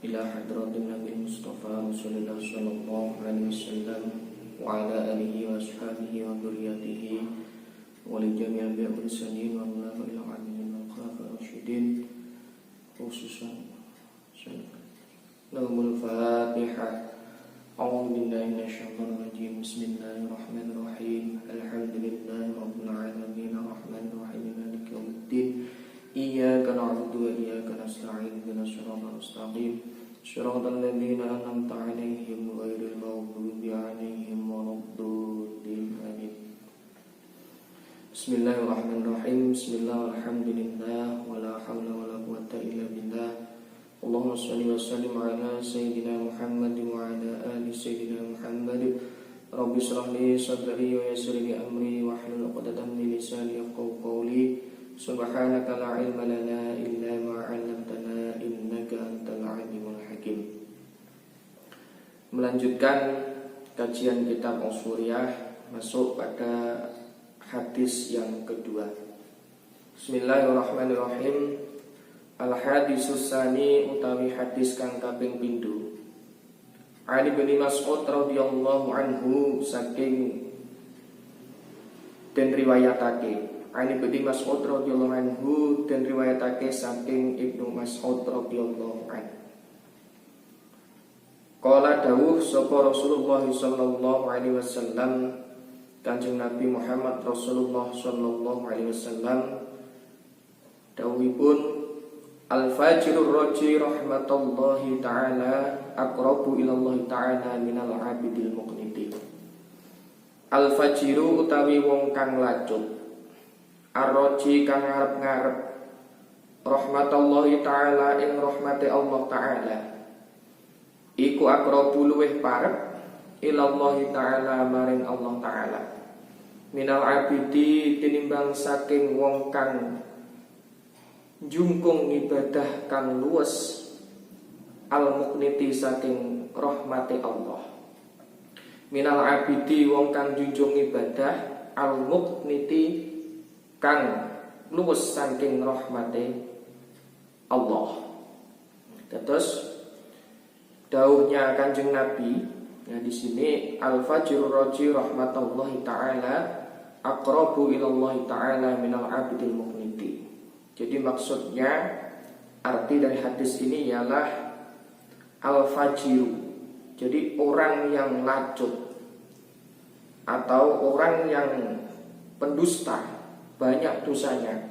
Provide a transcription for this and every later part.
ila hadratin Nabi Mustafa Rasulullah sallallahu alaihi wasallam wa ala alihi wa ashabihi wa dzurriyyatihi wa li jami'il mursalin wa ala alihi wal khulafa'ir rasyidin khususan lahumul Fatihah. A'udzu billahi minasyaitonir rajim. Bismillahirrahmanirrahim. Alhamdulillahi rabbil alamin arrahmanir rahim maliki yaumiddin. Iyyaka na'budu wa iyyaka nasta'in ihdinas siratal mustaqim siratal ladzina an'amta 'alaihim ghairil maghdubi 'alaihim waladdallin. Amin. Bismillahirrahmanirrahim. Bismillah walhamdulillah wala haula wala quwwata illa billah. Allahumma shalli wa sallim ala sayyidina Muhammad wa ala ali sayyidina Muhammad. Rabbi shrah li sadri wa yassir li amri wa hlul 'uqdatam min lisani yafqahu qawli. Subhanaka la ilma lana illa ma 'allamtana innaka antal alimul hakim. Melanjutkan kajian kitab Ushuriyah, masuk pada hadis yang kedua. Bismillahirrahmanirrahim. Al-hadisus tsani utawi hadis kang kaping pindho. Ali bin Mas'ud radhiyallahu anhu saking den riwayatake. Ali bin Mas'ud radhiyallahu anhu den riwayatake saking Ibnu Mas'ud radhiyallahu anhu. Qala dawuh sapa Rasulullah sallallahu alaihi wasallam, Kanjeng Nabi Muhammad Rasulullah sallallahu alaihi wasallam dawuhipun, Al-fajirur roji rahmatullahi ta'ala aqrabu ilallahi ta'ala minal abidil muqniti. Al-fajiru utawi wong kang lacut, ar-roji kang ngarep-ngarep, rahmatullahi ta'ala ing rahmati Allah ta'ala, iku aqrabu luweh parep ilallahi ta'ala maring Allah ta'ala minal abidi tinimbang saking wong kang jungkung ibadah kang luwes, al-muqniti saking rahmati Allah. Minal abidi wong kang junjung ibadah, al-muqniti kang luwes saking rahmati Allah. Terus dawuhnya Kanjeng Nabi, ya di sini al-fajrul roji rahmatullahi ta'ala aqrabu ilallahi ta'ala minal abidil muqniti. Jadi maksudnya arti dari hadis ini ialah al-fajiru. Jadi orang yang lacut atau orang yang pendusta, banyak dosanya.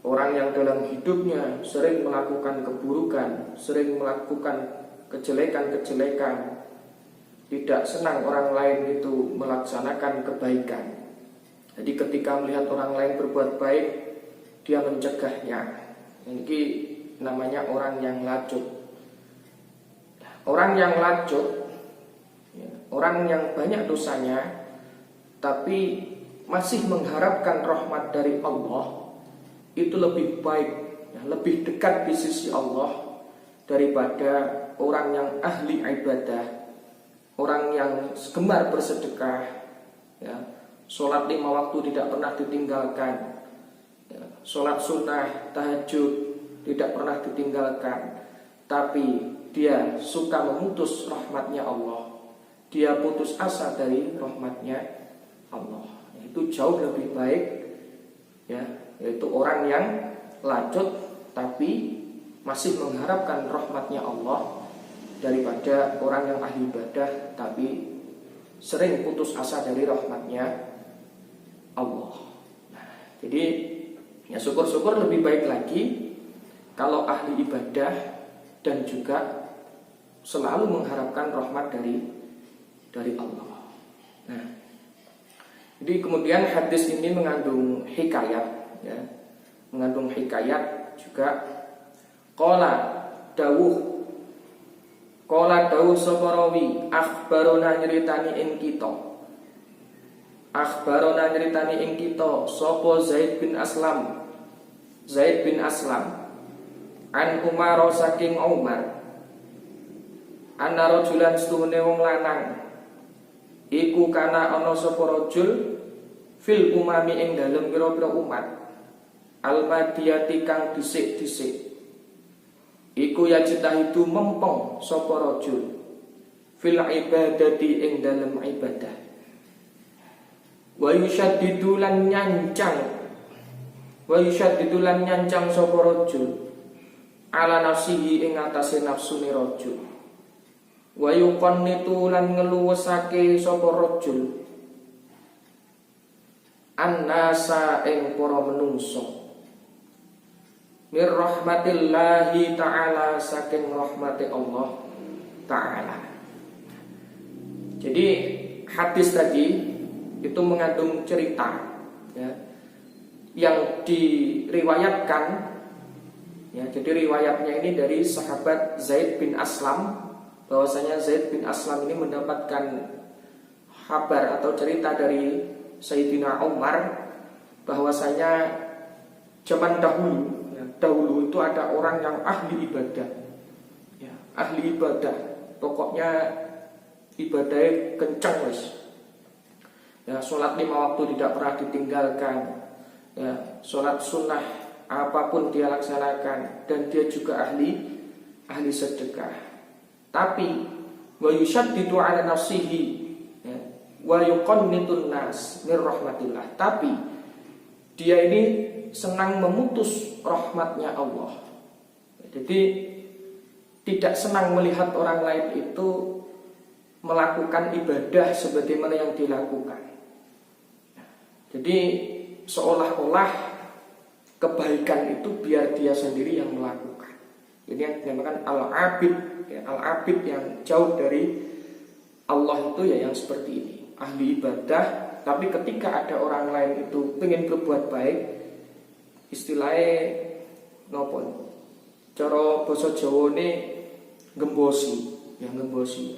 Orang yang dalam hidupnya sering melakukan keburukan, sering melakukan kejelekan-kejelekan, tidak senang orang lain itu melaksanakan kebaikan. Jadi ketika melihat orang lain berbuat baik, dia mencegahnya. Ini namanya orang yang lacut. Orang yang lacut, orang yang banyak dosanya, tapi masih mengharapkan rahmat dari Allah, itu lebih baik, lebih dekat di sisi Allah daripada orang yang ahli ibadah, orang yang gemar bersedekah, sholat 5 waktu tidak pernah ditinggalkan, sholat sunnah, tahajud tidak pernah ditinggalkan, tapi dia suka memutus rahmatnya Allah, dia putus asa dari rahmatnya Allah. Itu jauh lebih baik, yaitu orang yang lacut tapi masih mengharapkan rahmatnya Allah, daripada orang yang ahli ibadah tapi sering putus asa dari rahmatnya Allah. Jadi ya syukur-syukur lebih baik lagi kalau ahli ibadah dan juga selalu mengharapkan rahmat dari Allah. Nah, jadi kemudian hadis ini mengandung hikayat, mengandung hikayat juga. Qala dawuh sapa rawi, akhbarona nyritani ing kita. Akhbarona nyritani ing kita sapa Zaid bin Aslam. Zaid bin Aslam an Umar saking Umar, ana rajulan stuhune wong lanang, iku kana ana sapa rajul fil umami ing dalem pira-pira umat, al madiyati kang dhisik-dhisik. Iku iku yajtahidu mempeng sapa rajul fil ibadati ing dalem ibadah. Wa yushaddidu lan nyancang sapa rajul ala nafsihi ing atase nafsune rajul. Wa yuqannitu lan ngeluwesake sapa rajul annasa ing para menungso mir rahmatillahi ta'ala saking rahmati Allah ta'ala. Jadi hadis tadi itu mengandung cerita ya, yang diriwayatkan ya. Jadi riwayatnya ini dari sahabat Zaid bin Aslam, bahwasanya Zaid bin Aslam ini mendapatkan kabar atau cerita dari Sayyidina Umar bahwasanya zaman dahulu itu ada orang yang ahli ibadah ya, ahli ibadah, pokoknya ibadahnya kencang wes ya, sholat 5 waktu tidak pernah ditinggalkan ya, sholat sunnah apapun dia laksanakan, dan dia juga ahli sedekah. Tapi wa yushaddidu ala nafsihi ya, wa yuqannitun nas mir rahmatillah, tapi dia ini senang memutus rahmatnya Allah. Jadi tidak senang melihat orang lain itu melakukan ibadah sebagaimana yang dilakukan. Jadi seolah-olah kebaikan itu biar dia sendiri yang melakukan. Ini yang dinamakan al-abid ya, al-abid yang jauh dari Allah itu ya yang seperti ini, ahli ibadah, tapi ketika ada orang lain itu pengen berbuat baik, istilahnya nopo cara basa Jawane gembosi ya, gembosi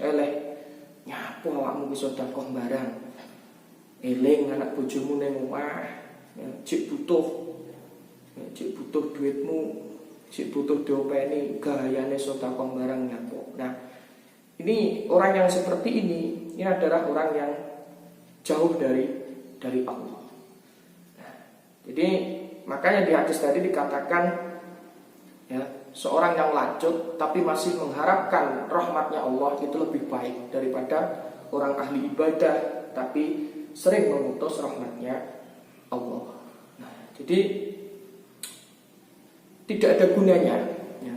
nyapu awakmu wis sedekah barang, eling anak bojomu ning omah ya, cek butuh duitmu, cek butuh diopeni, gayane sedekah barang nyapu. Nah, ini orang yang seperti ini adalah orang yang jauh dari Allah. Nah, jadi makanya di hadis tadi dikatakan ya, seorang yang lanjut tapi masih mengharapkan rahmatnya Allah itu lebih baik daripada orang ahli ibadah tapi sering memutus rahmatnya Allah. Nah, jadi tidak ada gunanya ya,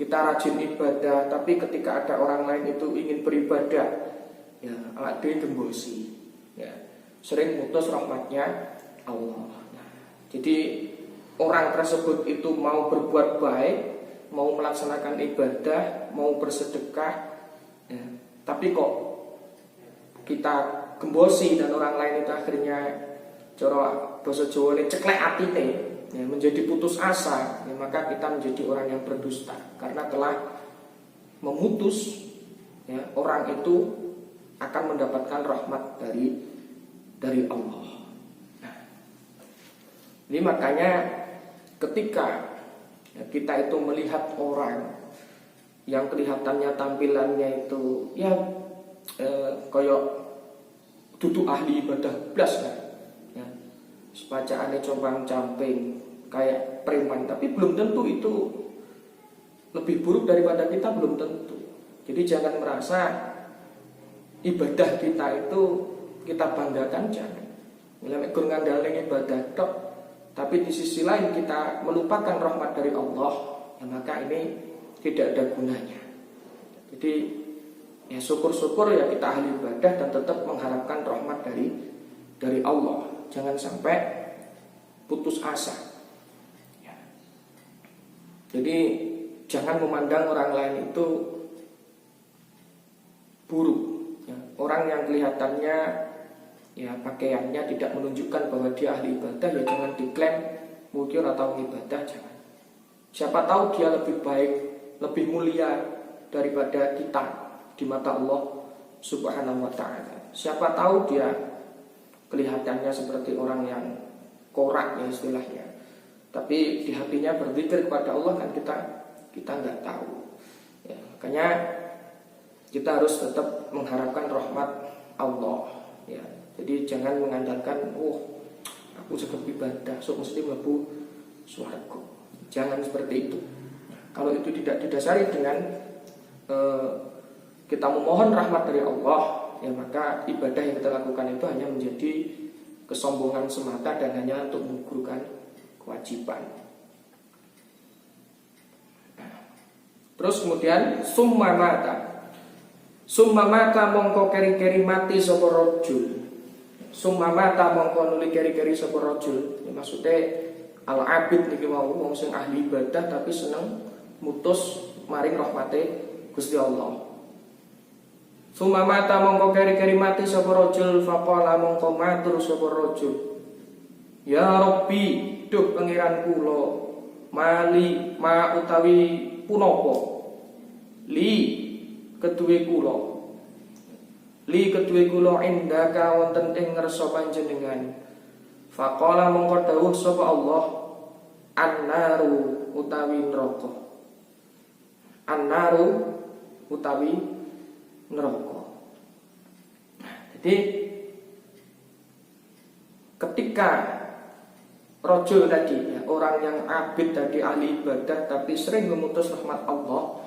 kita rajin ibadah tapi ketika ada orang lain itu ingin beribadah ya, ala dhewe gembosi ya, sering memutus rahmatnya Allah. Jadi orang tersebut itu mau berbuat baik, mau melaksanakan ibadah, mau bersedekah ya, tapi kok kita gembosi dan orang lain itu akhirnya cara basa Jawane ceklek atine ya, menjadi putus asa ya, maka kita menjadi orang yang berdusta karena telah memutus ya, orang itu akan mendapatkan rahmat dari Allah. Ini makanya ketika ya, kita itu melihat orang yang kelihatannya tampilannya itu ya koyok duduk ahli ibadah blas kan ya, sepacaane compang-camping kayak preman, tapi belum tentu itu lebih buruk daripada kita, belum tentu. Jadi jangan merasa ibadah kita itu kita banggakan, jangan. Nek gur ngandalane ibadah tok tapi di sisi lain kita melupakan rahmat dari Allah, ya maka ini tidak ada gunanya. Jadi ya syukur-syukur ya kita ahli ibadah dan tetap mengharapkan rahmat dari Allah. Jangan sampai putus asa ya. Jadi jangan memandang orang lain itu buruk ya. Orang yang kelihatannya ya pakaiannya tidak menunjukkan bahwa dia ahli ibadah, ya jangan diklaim mungkin atau ibadah, jangan. Siapa tahu dia lebih baik, lebih mulia daripada kita di mata Allah Subhanahu wa ta'ala. Siapa tahu dia kelihatannya seperti orang yang korak ya istilahnya, tapi di hatinya berzikir kepada Allah, kan kita nggak tahu ya. Makanya kita harus tetap mengharapkan rahmat Allah ya. Jadi jangan mengandalkan aku cukup ibadah so mesti mlebu swarga. Jangan seperti itu. kalau itu tidak didasari dengan kita memohon rahmat dari Allah, ya maka ibadah yang kita lakukan itu hanya menjadi kesombongan semata dan hanya untuk menggugurkan kewajiban. Terus kemudian summa mata mongko keri-keri mati sapa rajul. Summa mata mongko nuli keri-keri sapa rajul. Ya, maksudnya al-abid niki mau wong sing ahli ibadah tapi seneng mutus maring rahmate Gusti Allah. Summa mata mongko keri-keri mati sapa rajul faqala mongko matur sapa rajul. Ya Rabbi, duh pangeran kula, mali ma utawi punapa li keduwe kula indaka wonten ing ngarsa panjenengan. Faqala mongko dawuh sapa Allah, annaru utawi neraka. Annaru utawi neraka. Jadi ketika rajul tadi, ya, orang yang abid tadi, ahli ibadah tapi sering memutus rahmat Allah,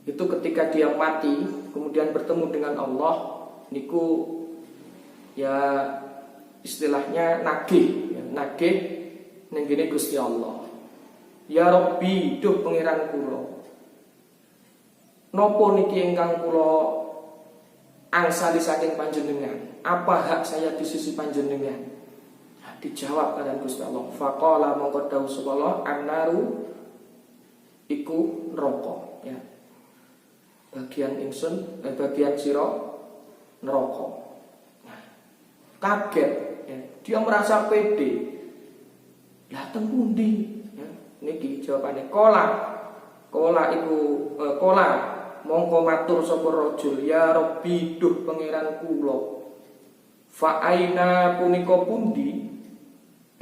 itu ketika dia mati kemudian bertemu dengan Allah, niku ya istilahnya nagih ning gene Gusti Allah. Ya Rabbi, duh pangeran kula, napa niki ingkang kula angsali saking panjenengan? Apa hak saya di sisi panjenengan? Dijawab kalian Gusti Allah. Faqala mongko dawuh sapa Allah, annaru iku neraka, ya. Bagian ingsun, bagian sira neraka. Nah, kaget, ya. Dia merasa pede. Lah teng pundi? Ya, niki jawabane kola mongko matur sapa rajul, ya Rabbi, duh pangeran kula. Fa aina punika pundi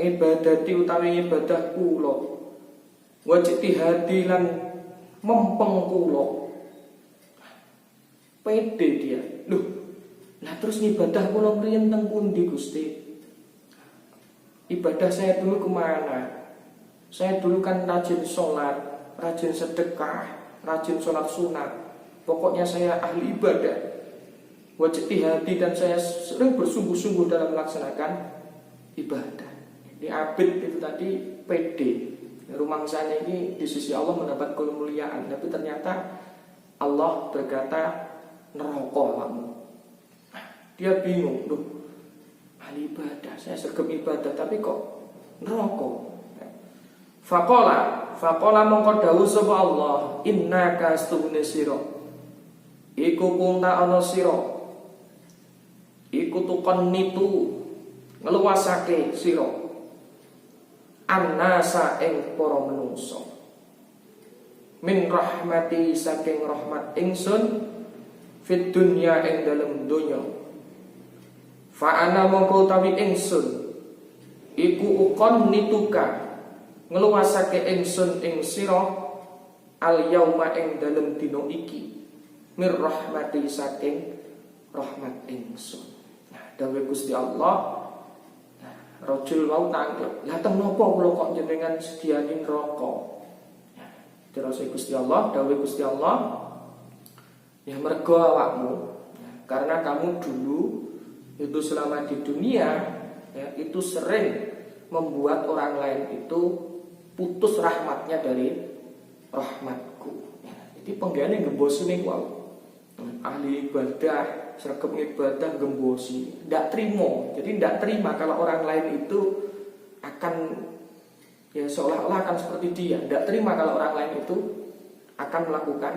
ibadati utawi ibadah kula, wajtihadi lan mempeng kula. Pede dia. Loh, nah terus ibadah kula mriyen teng pundi Gusti? Ibadah saya dulu kemana? Saya dulu kan rajin sholat, rajin sedekah, rajin sholat sunat. Pokoknya saya ahli ibadah, wajtihadi, dan saya sering bersungguh-sungguh dalam melaksanakan ibadah. Ini abid itu tadi pede, rumangsane ini di sisi Allah mendapat kemuliaan, tapi ternyata Allah berkata neraka kamu. Dia bingung, loh, ahli ibadah, saya sergap ibadah tapi kok neraka. Faqala mongko dawuh sapa Allah, innaka astuhune sira iku kunta ana sira iku tukon nitu ngeluasake sira annasa ing para manungsa min rahmati saking rahmat ingsun fit dunya ing dalem donya. Fa ana mongko utawi ingsun iku ukon nituka ngeluasake ingsun ing sira al yauma ing dalem dina iki mir rahmati saking rahmat ingsun. Nah, dawuh Gusti Allah, rajul wau tanglet, "Lah teng napa kula kok jenengan sediani neraka?" Ya, terus Gusti Allah, dawuh Gusti Allah, "Ya mergo awakmu, ya, karena kamu dulu itu selama di dunia, ya, itu sering membuat orang lain itu putus rahmatnya dari rahmatku." Ya, jadi penggane gembosi ning wau. Ahli ibadah, sergap ibadah gembosi, tidak terima. Jadi tidak terima kalau orang lain itu akan, ya seolah-olah akan seperti dia. Tidak terima kalau orang lain itu akan melakukan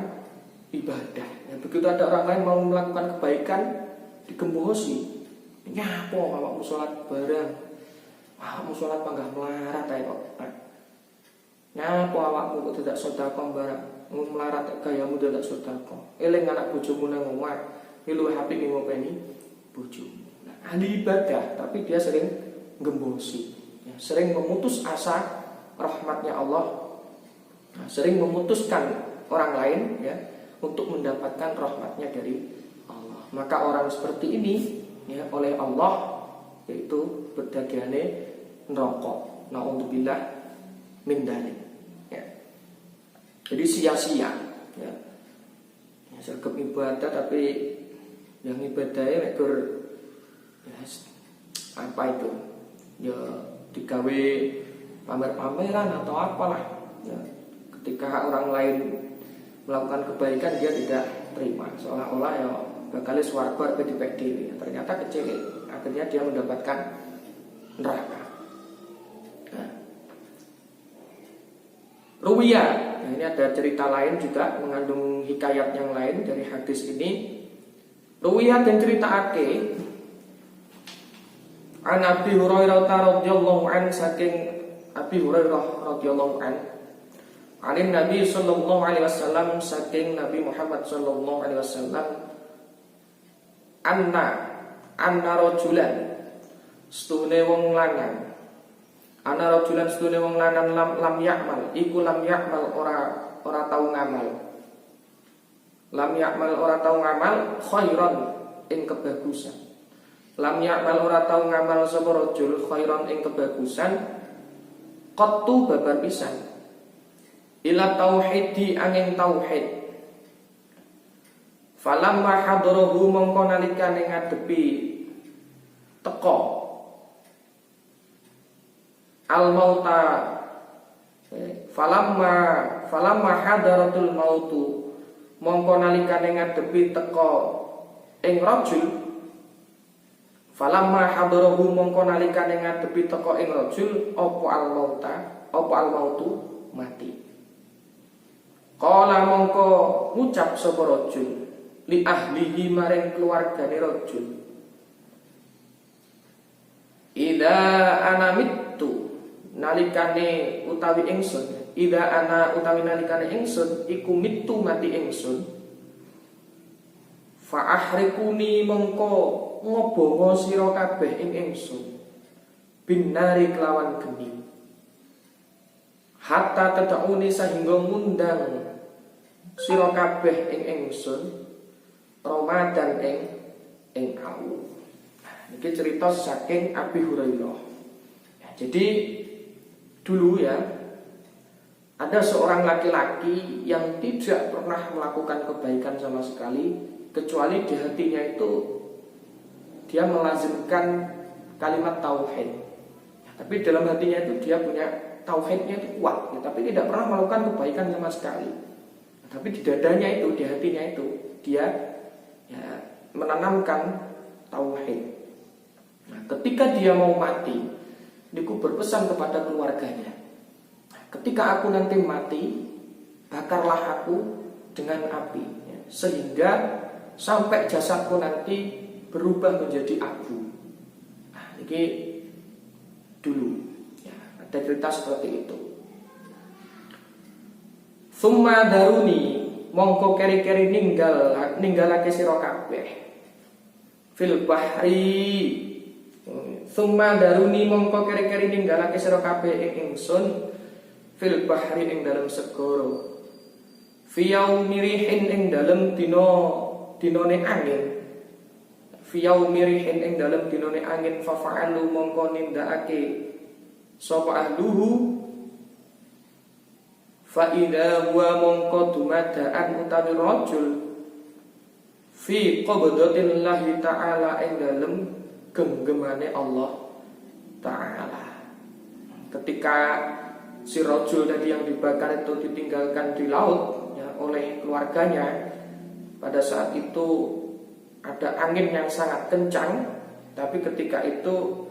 ibadah. Ya, begitu ada orang lain mau melakukan kebaikan, digembosi. Nyapo awakmu sholat bareng, awakmu sholat panggah melarat ae kok. Nyapo awakmu kok tidak sedekah bareng, melarat gayamu tidak sedekah. Eling anak bojomu nang omah, ilu apik ning ngopeni bojomu. Nah, ahli ibadah tapi dia sering gembosi, ya, sering memutus asa rahmatnya Allah. Nah, sering memutuskan orang lain, ya, untuk mendapatkan rahmatnya dari Allah. Maka orang seperti ini, ya, oleh Allah yaitu berdagiane neraka. Naudzubillah min dzalik. Ya. Jadi sia-sia ya. Sergap ibadah tapi yang ibadahnya mekur ya, apa itu ya digawe pamer-pameran atau apalah ya. Ketika orang lain melakukan kebaikan dia tidak terima, seolah-olah ya bakal swarga arep dipek dhewe. Ternyata kecil, akhirnya dia mendapatkan neraka. Nah, Ruwiyah, nah ini ada cerita lain juga mengandung hikayat yang lain dari hadis ini. Ruwiyah dan cerita ake an Abi Hurairah radhiyallahu an, saking Abi Hurairah radhiyallahu an, alim Nabi sallallahu alaihi wasallam, saking Nabi Muhammad sallallahu alaihi wasallam, anna rajulan stune wong lanang, ana rajulan stune wong lanang lam yakmal, iku lam yakmal ora tau ngamal. Lam yakmal ora tau ngamal khairan ing kebagusan. Lam yakmal ora tau ngamal sapa rajul khairan ing kebagusan qattu babar pisan. Ila tauhidi angin tauhid. Falamma hadarahu mongko nalikane ngadepi teka al mauta, falamma hadaratul mautu mongko nalikane ngadepi teka ing rajul, falamma hadarahu mongko nalikane ngadepi teka ing rajul apa al mautu mati. Qala mongko ngucap sapa rajul li ahlihi maring keluargane rajul, ida ana mittu nalikane utawi ingsun, ida ana utawi nalikane ingsun iku mittu mati ingsun, fa ahrikuni mongko ngobongo sira kabeh ing ingsun binari kelawan geni, hatta tad'uni sahingga ngundang sira kabeh ing ingsun Ramadan ing aku. Nah, ini cerita saking Abi Hurairah. Ya, jadi dulu ya ada seorang laki-laki yang tidak pernah melakukan kebaikan sama sekali, kecuali di hatinya itu dia melazimkan kalimat tauhid. Ya, tapi dalam hatinya itu dia punya tauhidnya itu kuat, ya, tapi tidak pernah melakukan kebaikan sama sekali. Ya, tapi di dadanya itu, di hatinya itu dia ya, menanamkan tauhid. Nah, ketika dia mau mati, niku berpesan kepada keluarganya, ketika aku nanti mati, bakarlah aku dengan api, ya, sehingga sampai jasadku nanti berubah menjadi abu. Nah, ini dulu ya, ada cerita seperti itu. Summa daruni mongko keri-keri ninggalake sira kabeh fil bahri. Summa daruni mongko keri-keri ninggalake sira kabeh ing ingsun fil bahri ing dalem segara, fi yaumi rihin ing dalem dinane angin, fi yaumi rihin ing dalem dinane angin, fa fa'alu mongko nindakake sapa ahluhu, fa idza huwa mongko dumadaan utawi rajul fi qabdatillahi ta'ala ing dalem genggemane Allah Ta'ala. Ketika si rajul tadi yang dibakar itu ditinggalkan di laut ya, oleh keluarganya, pada saat itu ada angin yang sangat kencang, tapi ketika itu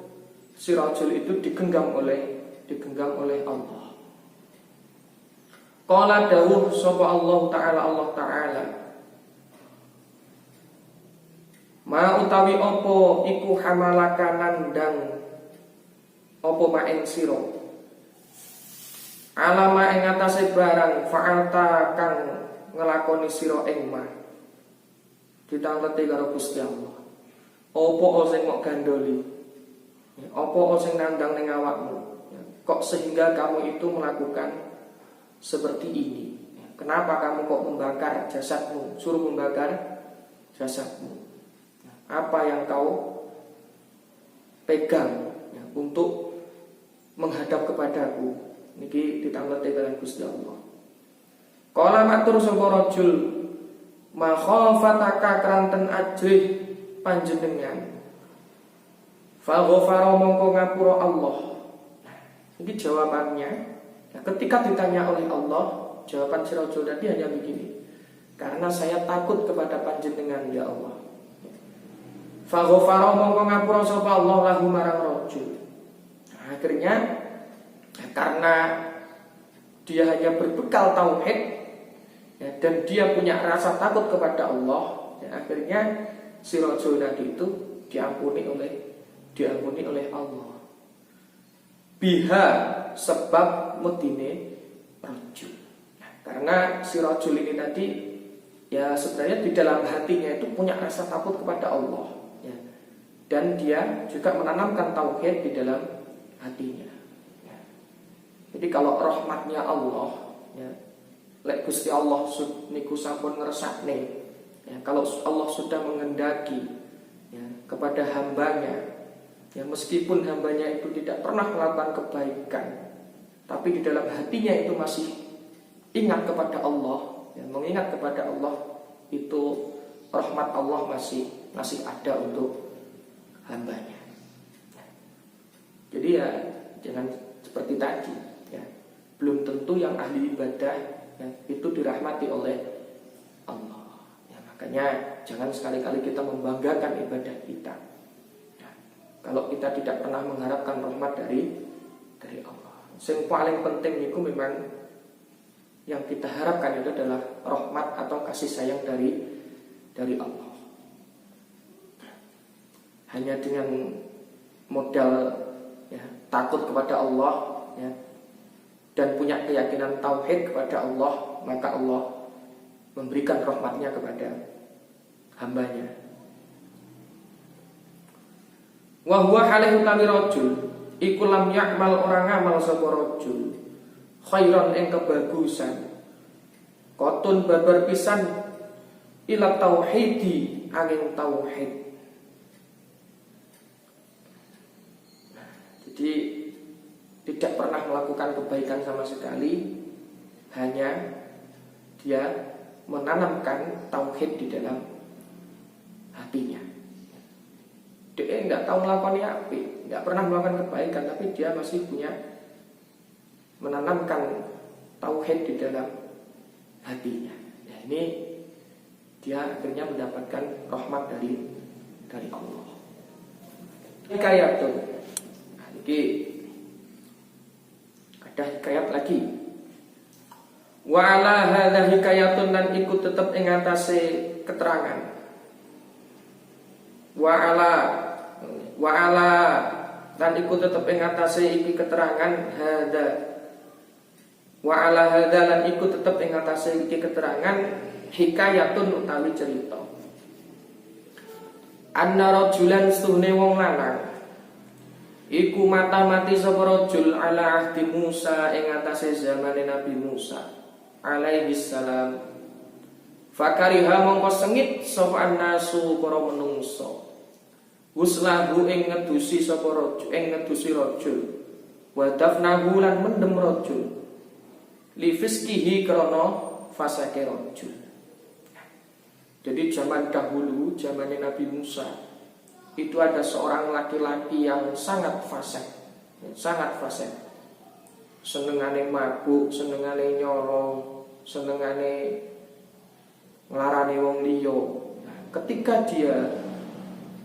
si rajul itu digenggam oleh Allah. Qala dawuh sapa Allah Ta'ala, ma utawi apa iku hamalaka nandang apa maing sira, alama ing atase barang fa'alta kang ngelakoni sira ing ma, ditangleti karo Gusti Allah. Apa sing mok gandoli, apa sing nandang ning awakmu, kok sehingga kamu itu melakukan seperti ini? Kenapa kamu kok membakar jasadmu, suruh membakar jasadmu? Apa yang kau pegang ya, untuk menghadap kepadaku? Niki ditanglet dengan Gusti Allah. Kala matur sapa rajul, ma khafataka kranten ajrih panjenengan. Fa ghafara mongko ngapura Allah. Nah, ini jawabannya. Nah, ketika ditanya oleh Allah, jawaban si rajul tadi hanya begini. Karena saya takut kepada panjenengan ya Allah. Fa ghafara mongko ngapura sapa Allah lahu marang rajul. Nah, akhirnya karena dia hanya berbekal tauhid ya, dan dia punya rasa takut kepada Allah ya, akhirnya si rajul tadi itu diampuni oleh Allah. Biha sebab mutine rajul. Nah, karena si rajul ini tadi ya sebenarnya di dalam hatinya itu punya rasa takut kepada Allah ya. Dan dia juga menanamkan tauhid di dalam hatinya. Ya. Jadi kalau rahmatnya Allah ya, lek Gusti Allah niku sampun ngersakne ya, kalau Allah sudah mengendaki ya, kepada hambanya ya, meskipun hambanya itu tidak pernah melakukan kebaikan, tapi di dalam hatinya itu masih ingat kepada Allah ya, mengingat kepada Allah, itu rahmat Allah masih ada untuk hambanya. Jadi ya jangan seperti tadi ya, belum tentu yang ahli ibadah ya, itu dirahmati oleh Allah ya, makanya jangan sekali-kali kita membanggakan ibadah kita ya, kalau kita tidak pernah mengharapkan rahmat dari Allah. Yang paling penting itu memang yang kita harapkan itu adalah rahmat atau kasih sayang dari Allah. Hanya dengan modal ya, takut kepada Allah ya, dan punya keyakinan tauhid kepada Allah, maka Allah memberikan rahmatnya kepada hambanya. Wa huwa halih utawi rajul iku lam ya'mal orang amal sapa rajul khairan ing kebagusan kotun babar pisan ila tauhidi angin tauhid. Jadi tidak pernah melakukan kebaikan sama sekali, hanya dia menanamkan tauhid di dalam hatinya. Dia nggak tahu melakukan apa, nggak pernah melakukan kebaikan, tapi dia masih punya menanamkan tauhid di dalam hatinya. Nah, ini dia akhirnya mendapatkan rahmat dari Allah. Hikayat tuh. Jadi ada hikayat lagi. Wa ala hadza hikayatun lan ikut tetep ing atase keterangan. Wa ala lan ikut tetep ing atase iki keterangan hadza. Wa ala hadza lan ikut tetep ing atase iki keterangan hikayatun utawi cerita. Anna rajulan stuhne wong lanang iku mati sapa rajul ala ahdi Musa ing atase zamane Nabi Musa alaihi salam. Fakariha mongko sengit sapa annasu para menungso. Uslahu ing ngedusi sapa rajul ing ngedusi rajul. Wa dafnahu lan mendem rajul. Li fiskihi krana fasake rajul. Jadi zaman dahulu, zamannya Nabi Musa, itu ada seorang laki-laki yang sangat fasik, senengane mabuk, senengane nyolong, senengane nglarani wong liya. Ketika dia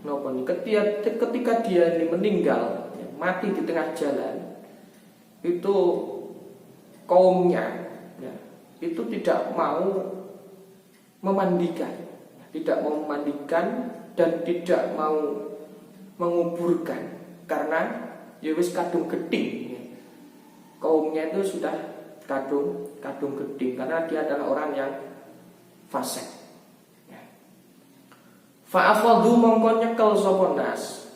ini meninggal, mati di tengah jalan, itu kaumnya itu tidak mau memandikan, dan tidak mau menguburkan karena ya wis kadung geding. Kaumnya itu sudah kadung geding karena dia adalah orang yang fasik. Fa'afadhu mongko nyekel sapa nas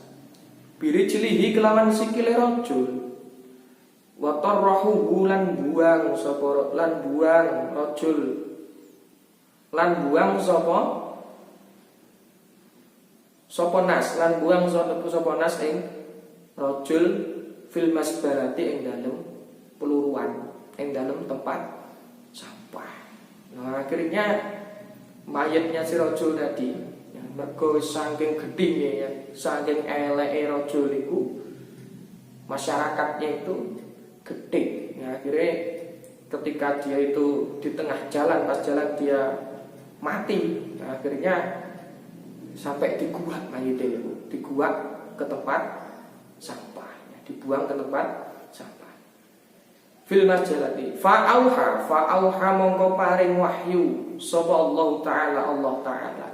birijlihi kelawan sikile rajul. Wa tarrahu lan buang sapa lan buang rajul lan buang sapa nas lan buang sapa nas ing rajul fil masbarati ing dalem peluruan, ing dalem tempat sampah. Nah, akhirnya mayatnya si rajul tadi, ya, mergo saking gedine ya, saking eleke rajul iku, masyarakatnya itu gede. Ya, akhirnya ketika dia itu di tengah jalan, pas jalan dia mati. Nah, akhirnya sampai diguak mayatnya itu, diguak ke tempat sampah, ya, dibuang ke tempat sampah. Fil majalati fa'auha mongko paring wahyu sapa Allah Ta'ala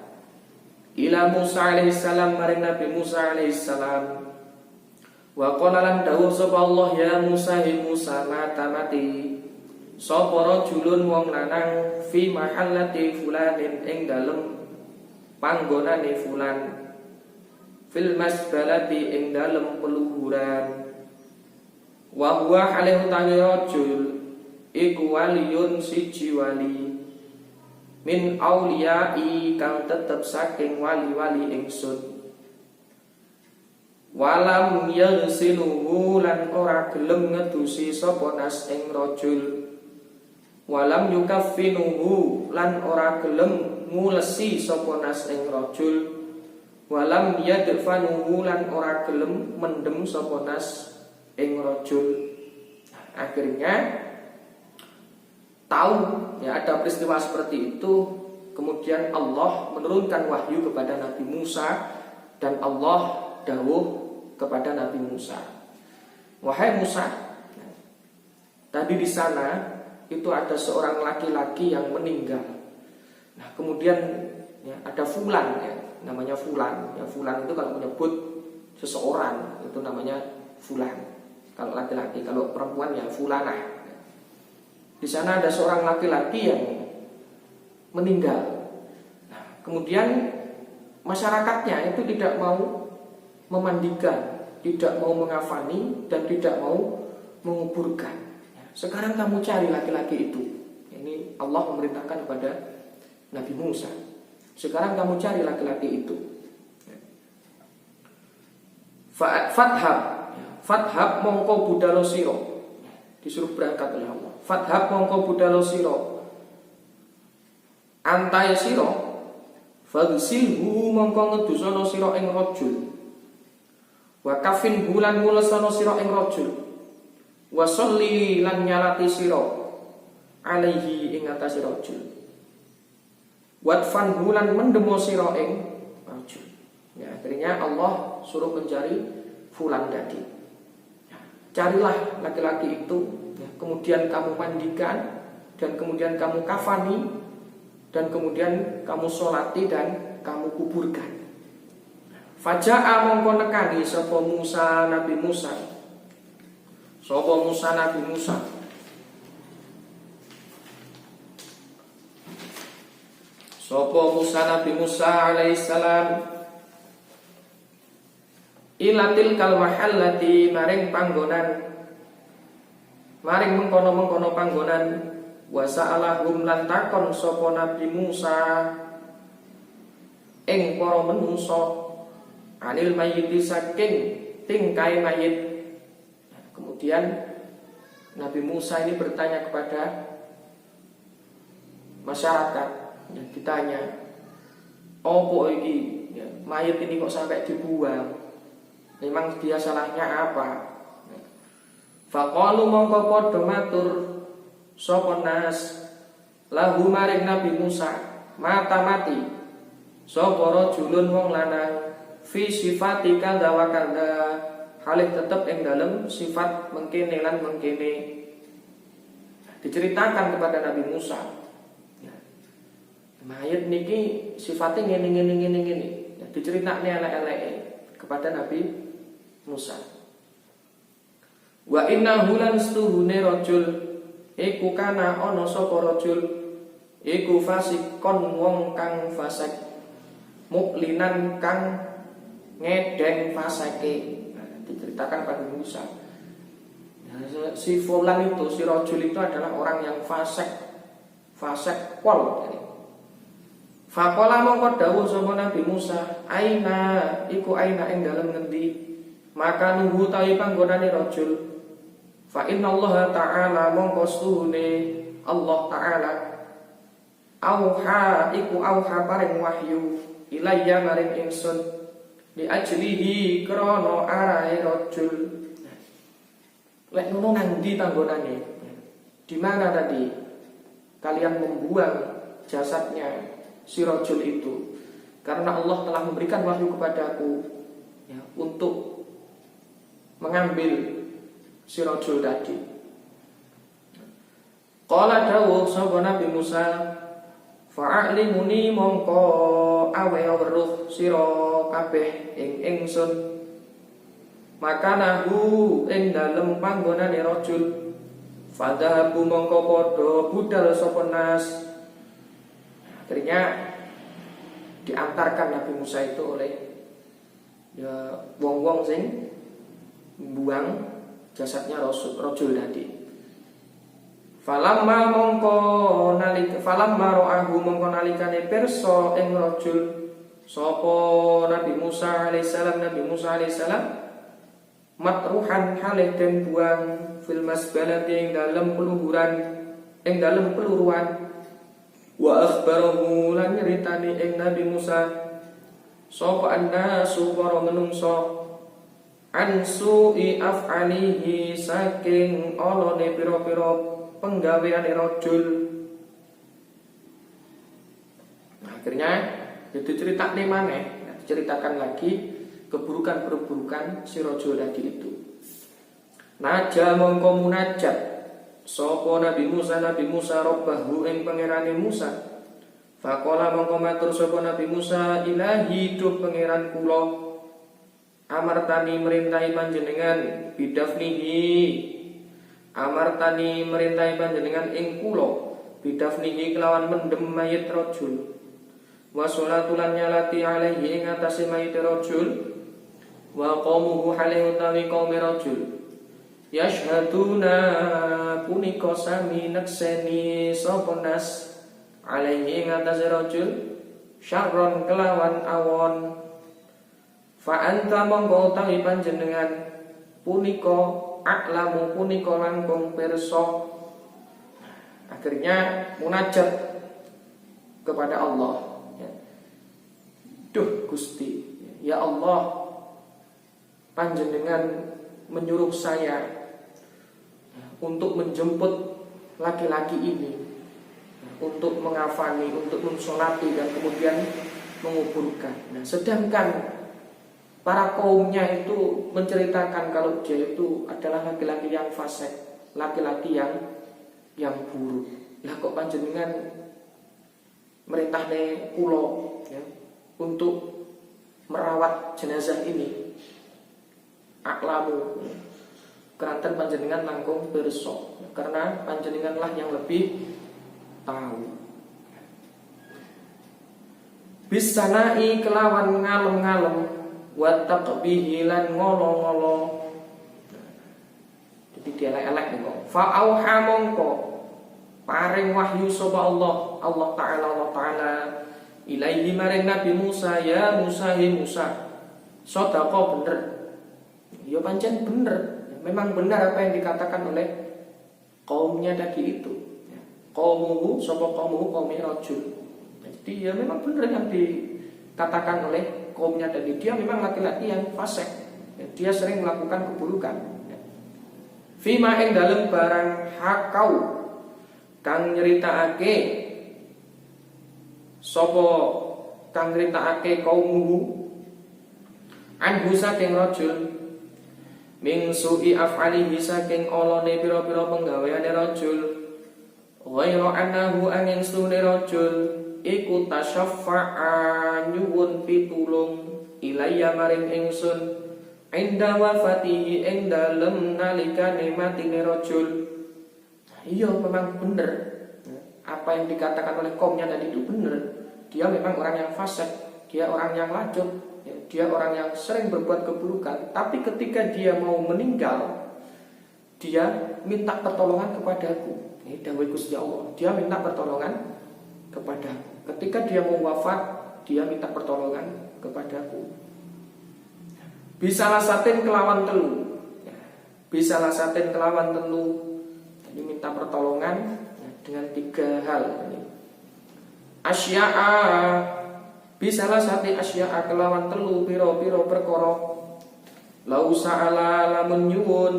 ila Musa alaihi salam maring Nabi Musa alaihi salam wa qala lan dawuh sapa Allah ya Musa hi Musa mati sapa rajulun wong lanang fi mahallati fulanin ing dalem panggonane fulan fil masbalati ing dalem peluhuran wa huwa halih utawi rajul iku waliyun siji wali min auliyai kang tetep saking wali-wali ingsun walam yagsiluhu lan ora gelem ngedusi sapa nas ing rajul walam yukaffinuhu lan ora gelem ngulesi sapa nas ing rajul walam yadfanuhu lan ora gelem mendem sapa nas ing rajul. Akhirnya tahu ya ada peristiwa seperti itu, kemudian Allah menurunkan wahyu kepada Nabi Musa dan Allah dawuh kepada Nabi Musa, wahai Musa, tadi di sana itu ada seorang laki-laki yang meninggal. Nah kemudian ya, ada fulan ya, namanya fulan. Ya fulan itu kalau menyebut seseorang itu namanya fulan. Kalau laki-laki, kalau perempuan ya fulanah. Di sana ada seorang laki-laki yang meninggal. Nah, kemudian masyarakatnya itu tidak mau memandikan, tidak mau mengafani dan tidak mau menguburkan. Sekarang kamu cari laki-laki itu. Ini Allah memerintahkan kepada Nabi Musa. Sekarang kamu cari laki-laki itu. Fathab mongko budalo siro, disuruh berangkat oleh Allah. Fathab mongko budalo siro, antai siro, fagsilhu mongko ngedusono siro ing rajul, wakafin bulan mulesono siro ing rajul, wasolli lan nyalati siro, alaihi ing atase rajul, watfan bulan mendemo siro ing rajul. Ya, akhirnya Allah suruh mencari fulan tadi. Carilah laki-laki itu, ya, kemudian kamu mandikan, dan kemudian kamu kafani, dan kemudian kamu sholati dan kamu kuburkan. Faja'a mongko nekani sapa Musa Nabi Musa. Sapa Musa Nabi Musa. Sapa Musa Nabi Musa alaihissalam ilatil kal mahallati maring panggonan, maring mengkono-mengkono panggonan, wa sa'alahum lan takon sapa Nabi Musa ing para menungso anil mayyiti saking tingkai mayit. Kemudian Nabi Musa ini bertanya kepada masyarakat, ya, ditanya, opo iki ya, mayit ini kok sampai dibuang? Memang dia salahnya apa? Faqalu mongko padha matur sapa nas lahu maring Nabi Musa, mati sapa rajulun wong lanang fi sifati kadza wa kadza, halih tetep ing dalem sifat mengkene lan mengkene. Diceritakan kepada Nabi Musa, ya, mayit niki sifatnya ngene. Ya, diceritakne elek-eleke kepada Nabi Musa. Wa innahu lan stuhune rajul iku kana ana sapa rajul iku fasikon wong kang fasik muklinan kang ngedeng fasike. Nah, diceritakan pada Musa. Nah, si fulan itu, si rajul itu adalah orang yang fasik pol. Faqala mongko dawuh sapa Nabi Musa, aina iku aina ing dalem ngendi? Maka nuhu tawi panggonane rajul. Fa innallaha ta'ala mongko stuhune Allah Ta'ala auha iku auha paring wahyu ilayya maring ingsun li ajlihi krana arahe rajul. Lek ngono nang ndi panggonane? Di mana tadi kalian membuang jasadnya si rajul itu? Karena Allah telah memberikan wahyu kepadaku ya, untuk mengambil si rajul tadi. Qala dawuh sapa Nabi Musa, fa'alimuni mongko awe weruh sira kabeh ing ingsun makanahu ing dalem panggonane rajul. Fadhabu mongko padha budal sapa nas. Akhirnya diantarkan Nabi Musa itu oleh ya wong-wong sing buang jasadnya rajul tadi. Falamma ra'ahu mongko nalikane pirsa ing rajul sapa Nabi Musa alaihissalam matruhan halih den buang fil masbalati ing dalem peluruan wa akhbarahu lan nyeritani ing Nabi Musa sapa annasu para menungso ansu'i af'alihi saking olone pira-pira penggaweane rajul. Akhirnya itu ceritane maneh, diceritakan lagi keburukan-keburukan si rajul tadi itu. Naja mongko munajat sapa Nabi Musa rabbahu ing pangerane Musa. Faqala mongko matur sapa Nabi Musa, ilahi duh pangeran kula, amartani merintahi panjenengan ing kula bidafnihi kelawan mendem mayit rajul wa sholatulan nyalati alaihi ing atase mayit rajul wa qaumuhu halih utawi kaum rajul yashhaduna punika sami nakseni sapa nas alaihi ing atase rajul syarron kelawan awon. Fa anta monggo utawi panjenengan punika aklamu punika langkung pirsa. Akhirnya munajat kepada Allah ya. Duh Gusti, ya Allah, panjenengan menyuruh saya untuk menjemput laki-laki ini, untuk mengafani, untuk mensolati dan kemudian menguburkan. Nah, sedangkan para kaumnya itu menceritakan kalau dia itu adalah laki-laki yang fasik, laki-laki yang buruk. Lah kok panjenengan merintahne kula ya, untuk merawat jenazah ini. Aklamu keranten panjenengan langkung pirsa, karena panjenenganlah yang lebih tahu. Bisanai kelawan ngalem-ngalem wa taqbihi lan ngolo-ngolo. Jadi dia elek niku. Fa auha mongko paring wahyu sapa Allah Ta'ala ilaihi maring Nabi Musa, ya Musa hi Musa. Sadaqa bener. Ya pancen bener. Memang benar apa yang dikatakan oleh kaumnya tadi itu. Qaumuhu sapa qaumuhu qaumi rajul. Jadi ya memang benar yang dikatakan oleh kaumnya tadi, dia memang laki-laki yang fasik ya, dia sering melakukan keburukan ya. Fima ing dalem barang hakau kang nyeritakake sapa kang nyeritakake kaummu anhu saking rajul min su'i af'alihi saking olone pira-pira penggaweane rajul ghairu annahu angin sune rajul iku tasyaffa'a nyuwun pitulung ilayya maring ingsun inda wafatihi ing dalem nalikane matine rajul. Iya memang benar apa yang dikatakan oleh kaumnya tadi itu benar. Dia memang orang yang fasik, dia orang yang lacut, dia orang yang sering berbuat keburukan. Tapi ketika dia mau meninggal, dia minta pertolongan kepadaku. Ini dawuh Gusti Allah, dia minta pertolongan kepadaku. Ketika dia mau wafat, dia minta pertolongan kepadaku. Bisa lasatin kelawan telu. Bisa lasatin kelawan telu. Jadi minta pertolongan dengan 3 hal. asya'a bisalah sati asya'a kelawan telu piro-piro perkara lau sa'ala lamun nyuwun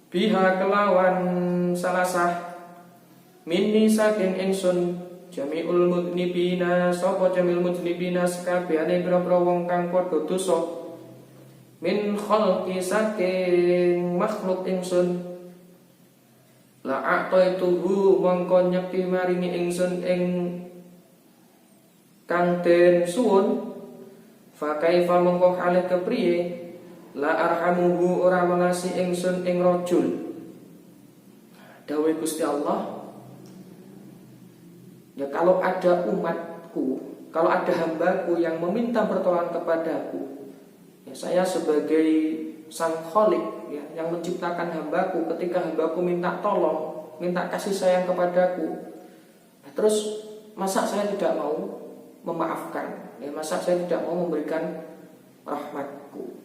biha kelawan salasah minni saking ingsun jami'ul mudnibina sapa jamil mudnibina sakabehane pira-pira wong kang padha dosa min khalqi saking makhluk ingsun la a'taituhu mongko nyekti maringi ingsun ing kang den suwun fa kaifa mongko hale kepriye la arhamuhu ora mengasi ingsun ing rajul. Dawuh Gusti Allah, ya kalau ada umatku, kalau ada hambaku yang meminta pertolongan kepadaku, ya saya sebagai sang Khalik, ya, yang menciptakan hambaku, ketika hambaku minta tolong, minta kasih sayang kepadaku, nah, terus masa saya tidak mau memaafkan, ya, masa saya tidak mau memberikan rahmatku.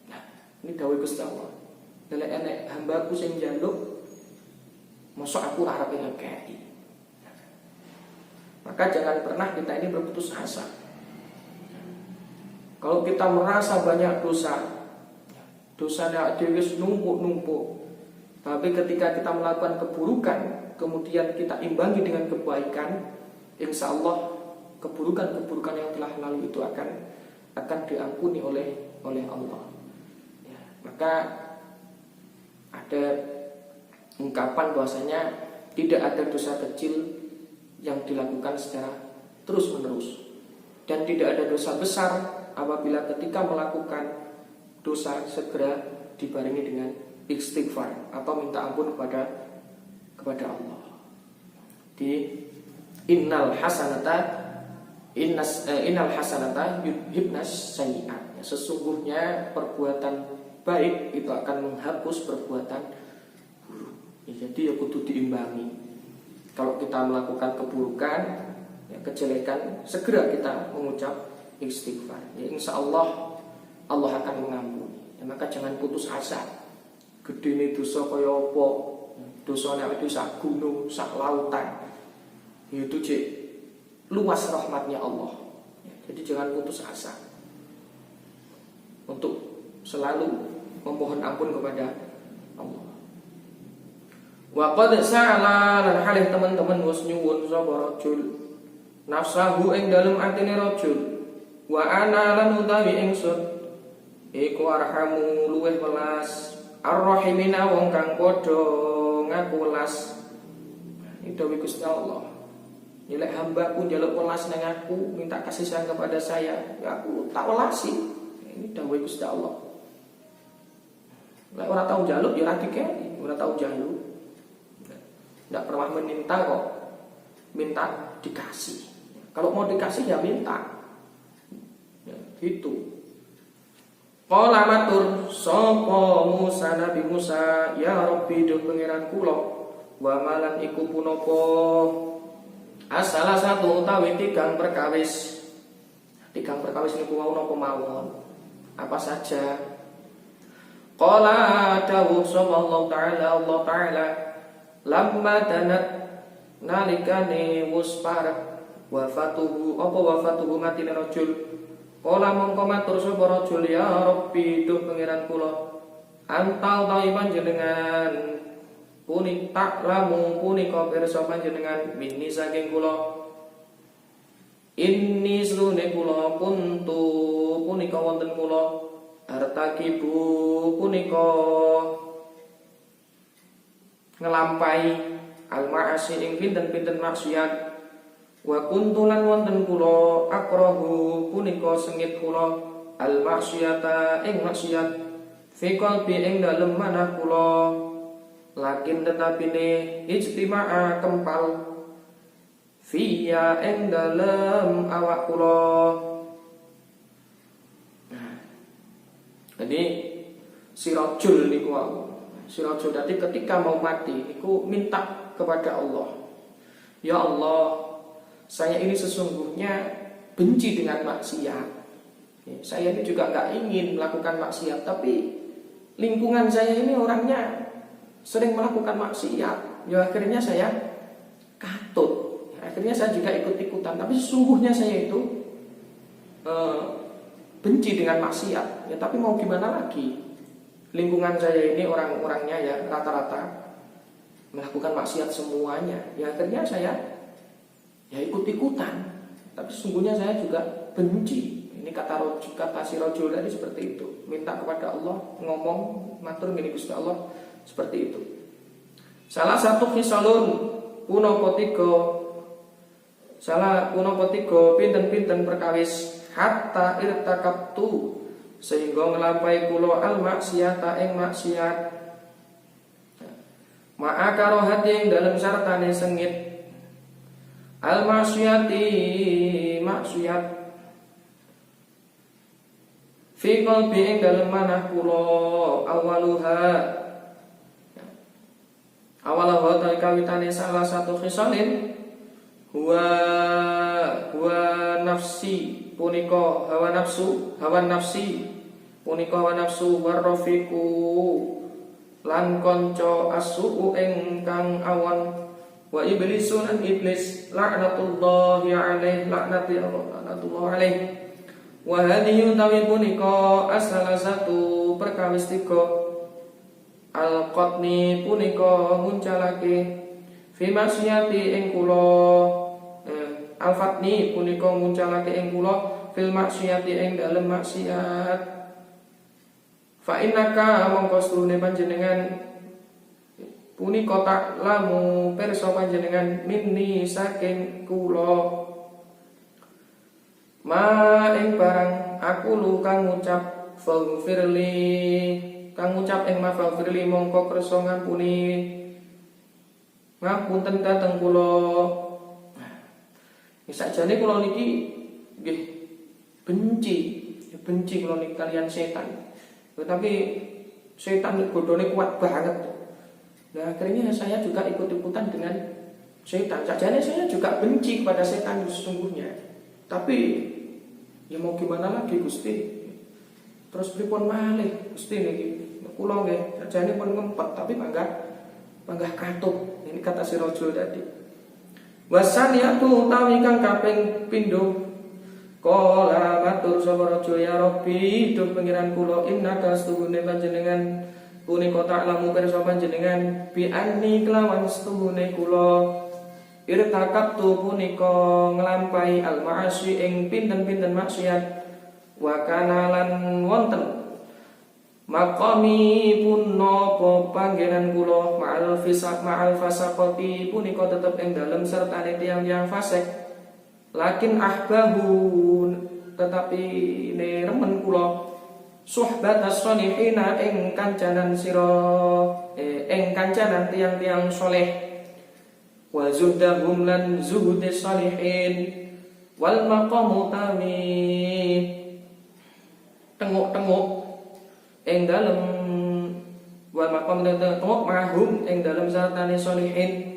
Nah, ini dawuh Gusti Allah. Nek enek hambaku sing njaluk, mosok aku arep ngekeki. Maka jangan pernah kita ini berputus asa. Kalau kita merasa banyak dosanya wis numpuk-numpuk, tapi ketika kita melakukan keburukan, kemudian kita imbangi dengan kebaikan, insya Allah keburukan-keburukan yang telah lalu itu akan diampuni oleh Allah. Ya, maka ada ungkapan bahwasanya tidak ada dosa kecil yang dilakukan secara terus-menerus, dan tidak ada dosa besar apabila ketika melakukan dosa segera dibarengi dengan istighfar atau minta ampun kepada Allah. Di innal hasanata yudhibnas sayyi'at. Sesungguhnya perbuatan baik itu akan menghapus perbuatan buruk. Ya, jadi ya kudu diimbangi. Kalau kita melakukan keburukan, ya, kejelekan, segera kita mengucap istighfar. Ya, insya Allah akan mengampuni. Ya, maka jangan putus asa. Gedene dosa kaya apa? Dosane itu sak gunung, sak lautan. Itu cek luas rahmatnya Allah. Ya, jadi jangan putus asa untuk selalu memohon ampun kepada Allah. Wa qad sa'ala lan halih teman-teman wis nyuwun sapa rajul nafsahu ing dalem atine rajul wa ana lan utawi ingsun iku arhamu luweh welas arrahimina wong kang padha ngaku welas. Itu Gusti Allah. Nilai hambaku njaluk welas nang aku, minta kasih sayang kepada saya, ya aku tak welasi. Ini dawuh Gusti Allah. Lek ora tau njaluk ya ora dikeki, ora tau njaluk. Tidak pernah meminta kok, minta dikasih. Kalau mau dikasih ya minta, ya, gitu. Qala matur sapa Musa Nabi Musa, ya Rabbi duh pangeran kula, wa malan iku punapa asala satu utawi tigang perkawis. Tigang perkawis niku wau napa mawon? Apa saja? Qala dawuh sapa Allah Ta'ala lamma danat nalikane wus parek wafatuhu matine rajul. Kala mongko matur sapa rajul, ya Rabbi duh pangeran kula antau ta'i panjenengan punika lamu punika pirsa panjenengan minni saking kula inni sune kula kuntu punika wonten kula artakibu punika ngelampai al-ma'asi ing pinten-pinten maksiat wa kuntulan wonten kula akrahu punika sengit kula al-maksiata ing maksiat fi qalbi ing dalem manah kula lakin tetapine ijtima'a kempal fiya ing dalem awak kula. Jadi si rajul niku si rajul tadi ketika mau mati niku minta kepada Allah, ya Allah, saya ini sesungguhnya benci dengan maksiat. Saya ini juga gak ingin melakukan maksiat, tapi lingkungan saya ini orangnya sering melakukan maksiat. Ya akhirnya saya katut. Akhirnya saya juga ikut-ikutan, tapi sesungguhnya saya itu benci dengan maksiat. Ya tapi mau gimana lagi? Lingkungan saya ini orang-orangnya ya rata-rata melakukan maksiat semuanya. Ya akhirnya saya ya ikut-ikutan. Tapi sesungguhnya saya juga benci. Ini kata si rojul tadi seperti itu. Minta kepada Allah, ngomong matur ngene Gusti Allah seperti itu. Salah satu khisalun punapa tiga pinten-pinten perkawis hatta irtakabtu sehingga nglampahi kula al maksiata ing maksiat ma'a karohati ing dalem sartane sengit al maksiati maksiat fi qalbi ing dalem manah kula awaluha kawitane salah satu khisalin huwa nafsi punika hawa nafsi punika hawa nafsu warrafiqu lan kanca asu ingkang awan wa iblisun an iblis laknatullahi alaih wa hadhihi utawi punika asal satu perkawis tiga al-qatni punika muncalake fi maksiati ing kula al-fatni punika muncalake ing kula fil maksiati ing dalem maksiat fa innaka mongko sedune panjenengan punika tak lamu pirsa panjenengan minni saking kula ma ing barang aku lu kang ngucap faghfirli kang ngucap ing maghfirli mongko kersa ngapunten dhateng kula. Sakjane kula niki nggih benci kula niki kalian setan. Tetapi setan bodone kuat banget. Nah, akhirnya saya juga ikut-ikutan dengan setan. Sakjane saya juga benci kepada setan sesungguhnya. Tapi ya mau gimana lagi Gusti? Terus pripun malih Gusti niki? Kula nggih sakjane pun ngempet tapi panggah katup. Ini kata si rojul tadi. Wasaniyatu utawi kang kaping pindho qala matur sapa raja ya Rabbi duh pangeran kula innaka setuhune panjenengan punika ta'lamu pirsa panjenengan bi anni kelawan setuhune kula irtakabtu punika nglampahi al ma'asi ing pinten-pinten maksiat wa kana lan wonten maqami pun napa panggenan kula ma'al fasaqati punika tetep ing dalem sertane tiyang-tiyang fasik lakin ahbahun tetapi ne remen kula suhbatas salihina ing kancanan tiyang-tiyang saleh wa zuhdahum lan zuhdis salihin wal maqamu tami tengok-tengok ing dalem wal maqam tengok mahum ing dalem sartane sholihin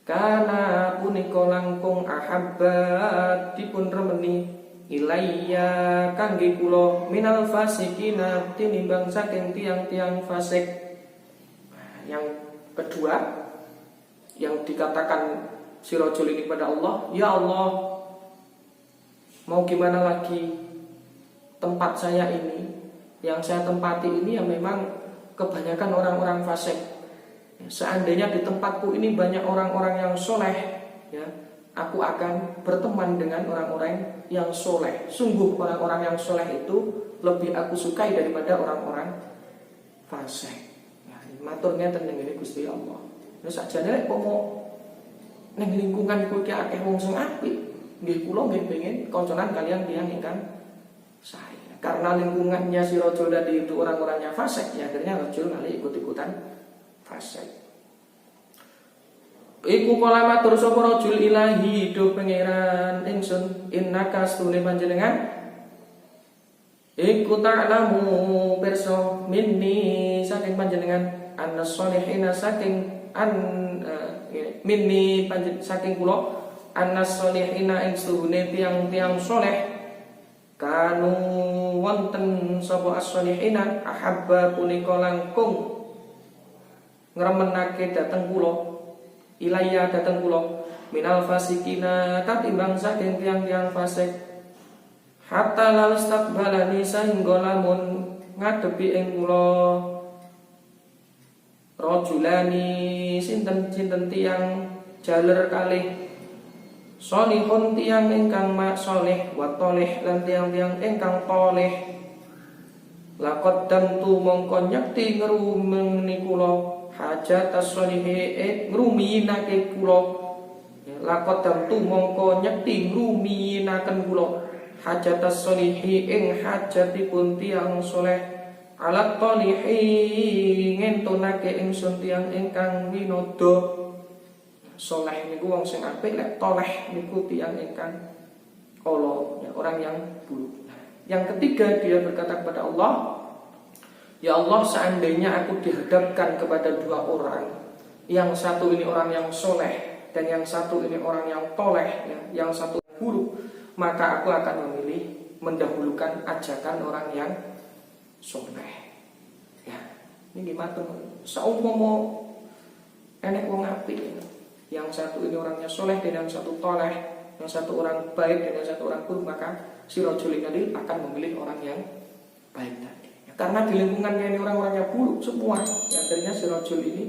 kana punika langkung ahabbat dipun remeni ilayya kangge kula minal fasikina tinimbang saking tiang-tiang fasik. Yang kedua yang dikatakan si rajul ini pada Allah, ya Allah mau gimana lagi tempat saya ini yang saya tempati ini yang memang kebanyakan orang-orang fasik. Seandainya di tempatku ini banyak orang-orang yang soleh, ya, aku akan berteman dengan orang-orang yang soleh. Sungguh orang-orang yang soleh itu lebih aku sukai daripada orang-orang fasik. Ya, maturnya tentang ini Gusti Allah. Terus saja nek pomo neng lingkungan kuwi akeh wong sing apik, nggih kula nggih pengen kancanan kalian tiyang ingkang saya. Karena lingkungannya si rojul tadi itu orang-orangnya fasik, ya akhirnya rojul ngali ikut-ikutan fasik. Iku kala matur sapa rojul ilahi do pangeran ingsun innaka stune panjenengan iku ta'lamu pirsa minni saking panjenengan annas solihina saking minni saking kula annas solihina ing stune tiang-tiang soleh kanu wonten sapa as-solihina ahabba punika langkung ngremenake dhateng kula ilayya dhateng kula minal fasikina katimbang saking tiang-tiang fasik hatta lalastaqbalani sahingga lamun ngadepi ing kula rajulani sinten-sinten tiang jaler kalih solihun tiang ingkang mak soleh wa toleh lan tiang-tiang ingkang toleh laqad damtu mongko nyekti ngrumeni kula hajat as-solihi ngruminake kula laqad damtu mongko nyekti ngruminaken kula hajat as-solihi ing hajatipun tiang soleh alat tolihi ngentunake ingsun tiang ingkang winodo soleh niku wong sing apik, lek toleh niku tiyang ingkang ala, ya, orang yang buruk. Yang ketiga dia berkata kepada Allah, ya Allah, seandainya aku dihadapkan kepada dua orang, yang satu ini orang yang soleh dan yang satu ini orang yang toleh, ya, yang satu buruk, maka aku akan memilih mendahulukan ajakan orang yang soleh. Ya, ini gimana teman? Saumpama enek wong apik, ya. Yang satu ini orangnya soleh dan yang satu toleh, yang satu orang baik dan yang satu orang buruk, maka si rajul ini akan memilih orang yang baik tadi. Ya, karena di lingkungannya ini orang-orangnya buruk semua, ya, akhirnya si rajul ini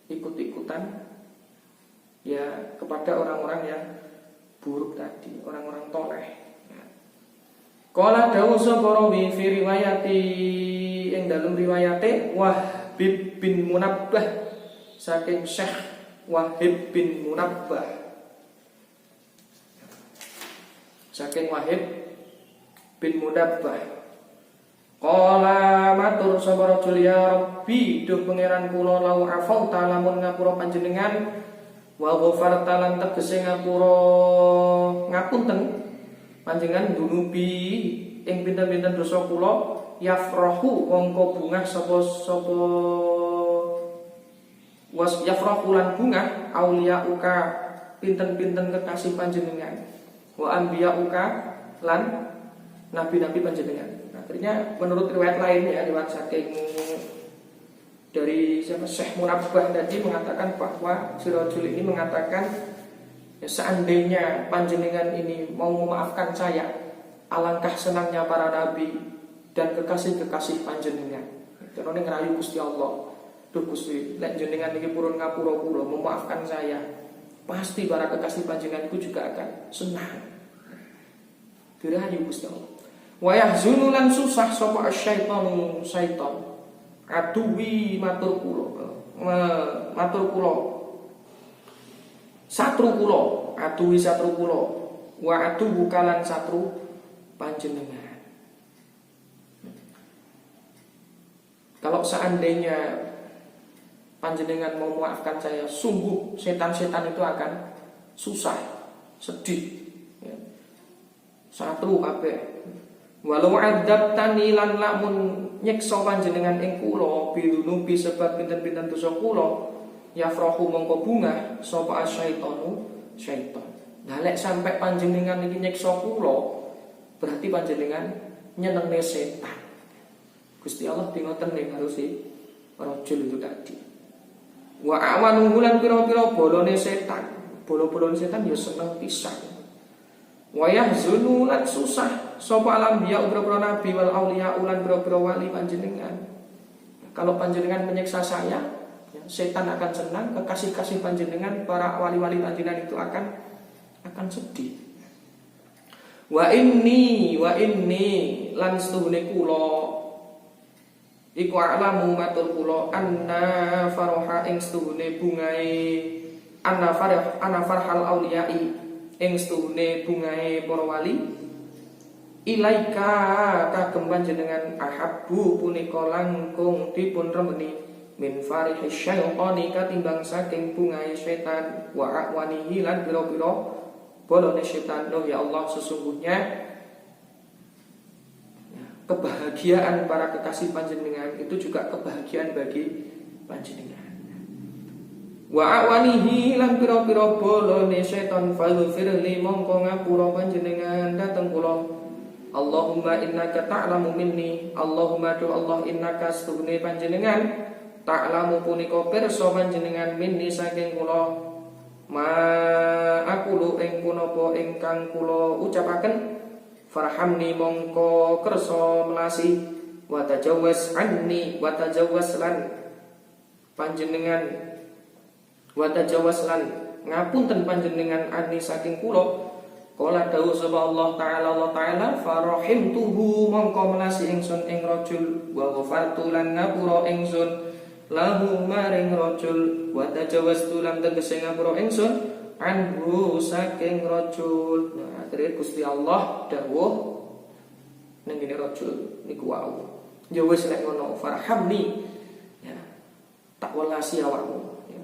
ikut-ikutan ya kepada orang-orang yang buruk tadi, orang-orang toleh. Ya. Qala dawu sapa rawi fi riwayati ing dalam riwayate Wahib bin Munabbah saking Syekh Wahib bin Munabbah, saking Wahib bin Munabbah. Qala matur sapa rajul ya Rabbi, duh pangeran kula lau afauta lamun ngapura panjenengan wa ghafarta lan tegese ngapura ngapunten panjenengan dunubi ing pinten-pinten dosa kula yafrahu mongko bungah sapa was yafrahulan bunga auliyauka pinten-pinten kekasih panjenengan wa anbiyauka lan nabi-nabi panjenengan. Akhirnya menurut riwayat lain, ya, riwayat saking dari siapa Syekh Munabbah tadi mengatakan bahwa si rajul ini mengatakan, ya, seandainya panjenengan ini mau memaafkan saya, alangkah senangnya para nabi dan kekasih-kekasih panjenengan. Terus ngerayu Gusti Allah, duh Gusti, lek jenengan iki purun ngapura kula memaafkan saya, pasti para kekasih panjenenganku juga akan senang. Dirayu Gusti Allah. Wa yahzunu lan susah sapa asyaitanu syaitan. Aduwi matur kula. Satru kula, aduwi satru kula. Wa adu kalan satru panjenengan. Kalau seandainya panjenengan mau memaafkan saya, sungguh setan-setan itu akan susah, sedih, ya. Satru kabeh. Walau adzabtani lan lamun nyiksa panjenengan ing kula bidunubi sebab pinten-pinten dosa kula yafrahu mongko bunga sapa asyaitanu syaitan. Nah lek sampai panjenengan iki nyiksa kula, berarti panjenengan nyenengne setan. Gusti Allah dingoten ning harus si rajul itu tadi. Wa awanuhu lan pira-pira bolone setan. Bola-bolone setan ya seneng pisan. Wa yahzunu lan susah sapa alambiya pira-pira nabi wal auliya ulan pira-pira wali panjenengan. Kalau panjenengan menyiksa saya, ya, setan akan senang, kekasih-kasih panjenengan para wali-wali panjenengan itu akan sedih. Wa inni lan setuhune kula iku alamu matur kula anna faraha ing setuhune bungae anna farhal auliyai ing setuhune bungae para wali ilaika kagem panjenengan ahabbu punika langkung dipun remeni min farihi syaitani katimbang saking bungae setan wa aqwanihi lan pira-pira bolone setan. Oh ya Allah, sesungguhnya kebahagiaan para kekasih panjenengan itu juga kebahagiaan bagi panjenengan. Wa awanihi lan pira-pira bolone setan faghfirli mongko ngapura panjenengan dateng kula. Allahumma innaka ta'lamu minni, Allahumma tu Allah innaka stune panjenengan ta'lamu punika pirsa panjenengan minni saking kula ma aqulu ing punapa ingkang kula ucapaken farhamni mongko kersa melasi wa tajawaz anni wa tajawaz lan panjenengan wa tajawaz lan ngapunten panjenengan anni saking kula. Qala dawuh sapa Allah taala farahimtuhu mongko melasi ingsun ing rajul wa ghafartu lan ngapura ingsun lahu maring rajul wa tajawaztu lan tegese ngapura ingsun anhu saking rajul. Nah, akhire Gusti Allah dawuh ning ngene rajul niku wau. Ya wis lek ngono farhamni, ya. Tak welasi awakmu, ya.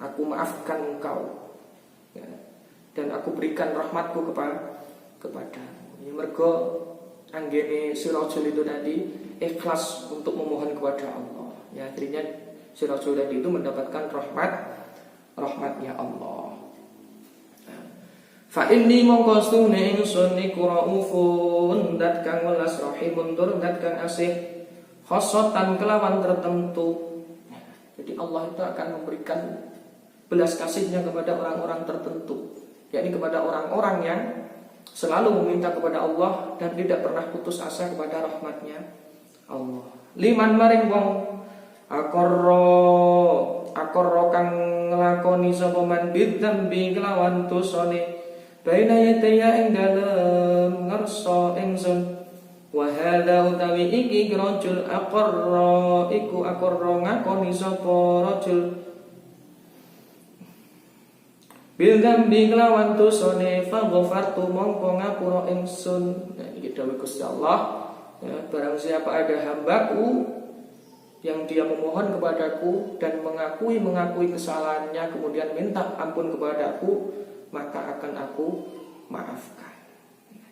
Aku maafkan engkau, ya. Dan aku berikan rahmatku kepadamu. Ya, mergo anggene si rajul itu tadi ikhlas untuk memohon kepada Allah. Ya, akhirnya si rajul tadi itu mendapatkan rahmatnya Allah. Fa inni mongko stune ingsun iku raufun dat kang welas rahimun tur dat kang asih khosotan kelawan tertentu. Jadi Allah itu akan memberikan belas kasihnya kepada orang-orang tertentu, yakni kepada orang-orang yang selalu meminta kepada Allah dan tidak pernah putus asa kepada rahmatnya Allah. Liman maring wong akorro kang nglakoni sapa man bidzambi kelawan dosane baina yataya ing dalem ngersa ingsun wa hadza utawi iki rajul aqarra iku aqarra ngakoni sapa rajul bil dzambi kelawan dosane fa ghafartu mongko ngapura ingsun. Nah, iki dawuh Gusti Allah, ya, barang siapa ada hambaku yang dia memohon kepadaku dan mengakui kesalahannya kemudian minta ampun kepadaku, maka akan aku maafkan.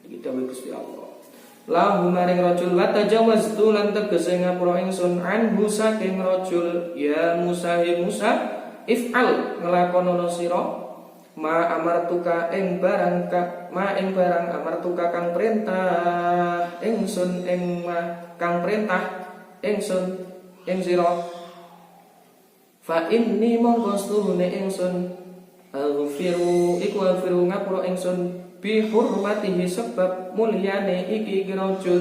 Iki dawuh Gusti Allah. Lahu maring rajul wa tajawaztu lan tegese ngapura ingsun anhu saking rajul ya Musa if'al nglakonono sira ma amartuka ing barang amartuka kang perintah ingsun ing kang perintah ingsun ing sira fa inni mongko stune ingsun aghfiru ngapura ingsun bi hurmatihi sebab mulyane iki rajul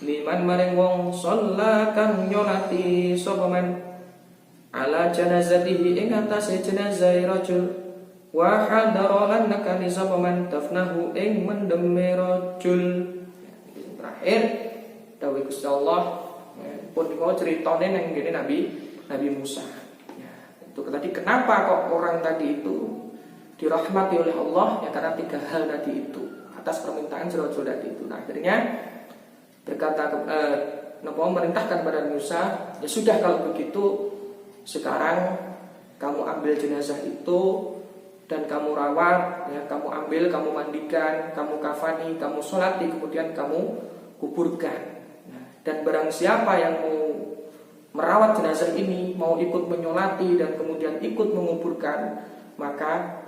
liman maring wong shalla kang nyolati sapa man ala janazatihi ing atase jenazah rajul wa hadara lan nakani sapa man dafnahu ing mendeme rajul. Terakhir dawuh Gusti Allah pun dikau ceritane nang ngene Nabi Musa. Ya, itu tadi kenapa kok orang tadi itu dirahmati oleh Allah, ya karena 3 hal tadi itu atas permintaan si rajul tadi itu. Nah, akhirnya berkata memerintahkan kepada Musa, ya sudah kalau begitu sekarang kamu ambil jenazah itu dan kamu rawat, ya, kamu ambil, kamu mandikan, kamu kafani, kamu sholati, kemudian kamu kuburkan. Nah, dan barang siapa yang mau merawat jenazah ini, mau ikut menyolati dan kemudian ikut menguburkan, maka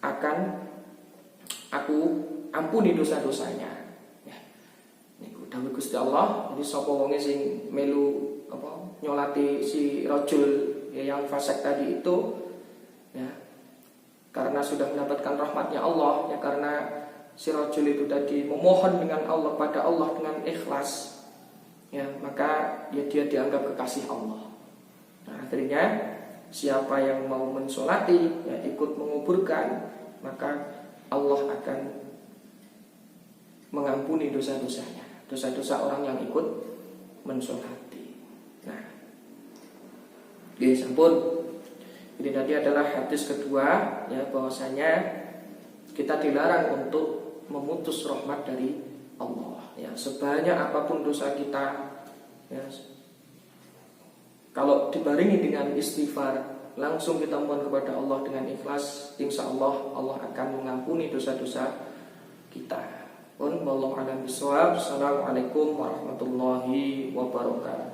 akan aku ampuni dosa-dosanya. Ya. Niku dawuh Gusti Allah. Jadi sapa wonge sing melu nyolati si rajul yang fasik tadi itu, ya, karena sudah mendapatkan rahmatnya Allah, ya karena si rajul itu tadi memohon dengan Allah pada Allah dengan ikhlas, ya maka ya dia dianggap kekasih Allah. Nah, akhirnya siapa yang mau mensolati, ya ikut menguburkan, maka Allah akan mengampuni dosa-dosanya, dosa-dosa orang yang ikut mensolati. Nah, sampun. Ini tadi adalah hadis kedua, ya bahwasanya kita dilarang untuk memutus rahmat dari Allah. Ya, sebanyak apapun dosa kita, ya, kalau dibarengi dengan istighfar, langsung kita mohon kepada Allah dengan ikhlas, insya Allah Allah akan mengampuni dosa-dosa kita. Wallahu a'lam bishawab. Assalamualaikum warahmatullahi wabarakatuh.